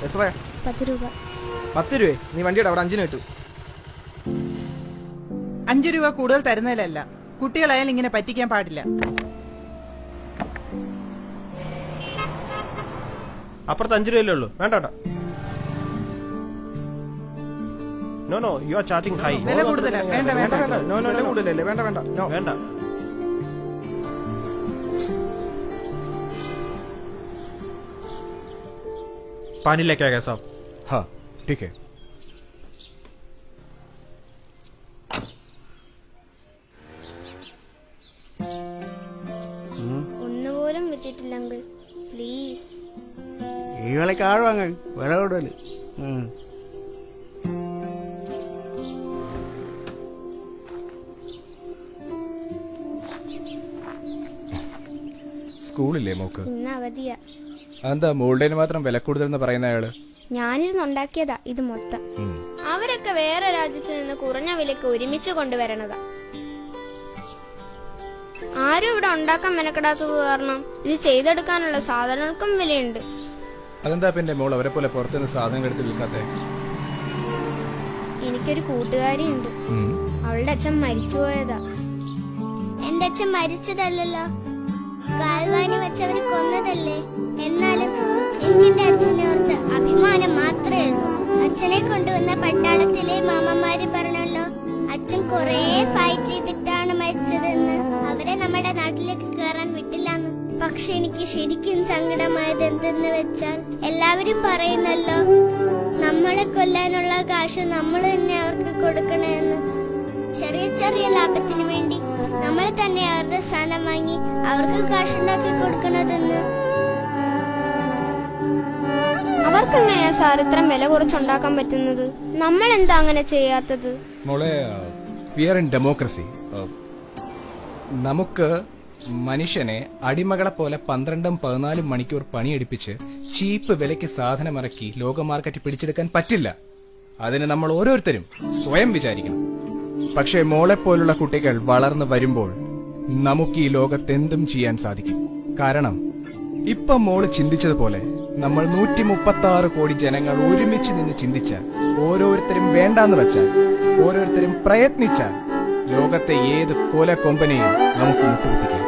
എത്രയാ? 10 രൂപ. 10 രൂപ? നീ വണ്ടിയുടെ അവിടെ 5 കിട്ടും. 5 രൂപ കൂടുതൽ തരുന്നതിലല്ല, കുട്ടികളായാലും ഇങ്ങനെ പറ്റിക്കാൻ പാടില്ല. അപ്പുറത്ത് 5 രൂപയല്ലേ ഉള്ളൂ, വേണ്ട. No you are charging high. വില കൂടുതലാ, വേണ്ട. നോ കൂടുതലല്ലേ, വേണ്ട. നോ വേണ്ട. पानी लेके आ गया साहब. हाँ ठीक है. ഒന്നുപോലും വിറ്റിട്ടില്ല അങ്കിൾ, പ്ലീസ്. ഈ വിലക്ക് ആഴ് വാങ്ങാൻ വില കൂടുതൽ. സ്കൂളില്ലേ മോക്ക്? ഇന്ന് അവധിയാ. അതെന്താ മോളുടെ മാത്രം വില കൂടുതൽ പറയുന്ന അയാള്? ഞാനിരുന്നുണ്ടാക്കിയതാ ഇത് മൊത്തം. അവരൊക്കെ വേറെ രാജ്യത്ത് നിന്ന് കുറഞ്ഞ വിലക്ക് ഒരുമിച്ച് കൊണ്ടുവരണതാ. ആരും ഇവിടെ ഉണ്ടാക്കാൻ മെനക്കെടാത്തത് കാരണം ഇത് ചെയ്തെടുക്കാനുള്ള സാധനങ്ങൾക്കും വിലയുണ്ട്. അതെന്താ പിന്നെ മോൾ അവരെ പോലെ പുറത്തുനിന്ന് സാധനങ്ങൾ എടുത്ത് വിൽക്കാത്തെ? എനിക്കൊരു കൂട്ടുകാരിയുണ്ട്, അവളുടെ അച്ഛൻ മരിച്ചുപോയതാ. എന്റെ അച്ഛൻ മരിച്ചതല്ലോ, കാൽവാനി വെച്ചവര് കൊന്നതല്ലേ. എന്നാലും എനിക്കെന്റെ അച്ഛനെ ഓർത്ത് അഭിമാനം മാത്രമേ ഉള്ളൂ. അച്ഛനെ കൊണ്ടുവന്ന പട്ടാളത്തിലെ മാമന്മാര് പറഞ്ഞല്ലോ, അച്ഛൻ കൊറേ ഫൈറ്റ് ചെയ്തിട്ടാണ് മരിച്ചതെന്ന്. അവരെ നമ്മുടെ നാട്ടിലേക്ക് കയറാൻ വിട്ടില്ലാന്ന്. പക്ഷെ എനിക്ക് ശരിക്കും സങ്കടമായത് എന്തെന്ന് വെച്ചാൽ, എല്ലാവരും പറയുന്നല്ലോ നമ്മളെ കൊല്ലാനുള്ള കാശ് നമ്മൾ തന്നെ അവർക്ക് കൊടുക്കണമെന്ന്. ചെറിയ ചെറിയ ലാഭത്തിന് വേണ്ടി നമ്മൾ തന്നെ അവരുടെ സ്ഥാനം വാങ്ങി അവർക്ക് കാശുണ്ടാക്കി കൊടുക്കണതെന്ന്. അവർക്കെങ്ങനെയാ സാർ ഇത്ര വില കുറച്ചുണ്ടാക്കാൻ പറ്റുന്നത്? നമ്മൾ എന്താ അങ്ങനെ ചെയ്യാത്തത്? മോളെ, വി ആർ ഇൻ ഡെമോക്രസി. നമുക്ക് മനുഷ്യനെ അടിമകളെ പോലെ 12-14 മണിക്കൂർ പണിയെടുപ്പിച്ച് ചീപ്പ് വിലയ്ക്ക് സാധനം ഇറക്കി ലോക മാർക്കറ്റ് പിടിച്ചെടുക്കാൻ പറ്റില്ല. അതിന് നമ്മൾ ഓരോരുത്തരും സ്വയം വിചാരിക്കണം. പക്ഷേ മോളെപ്പോലുള്ള കുട്ടികൾ വളർന്നു വരുമ്പോൾ നമുക്ക് ഈ ലോകത്ത് എന്തും ചെയ്യാൻ സാധിക്കും. കാരണം ഇപ്പൊ മോള് ചിന്തിച്ചതുപോലെ നമ്മൾ 136 കോടി ജനങ്ങൾ ഒരുമിച്ച് നിന്ന് ചിന്തിച്ചാൽ, ഓരോരുത്തരും വേണ്ടാന്ന് വെച്ചാൽ, ഓരോരുത്തരും പ്രയത്നിച്ചാൽ ലോകത്തെ ഏത് കൊല കൊമ്പനെയും നമുക്ക് മുട്ടുകുത്തിക്കാം.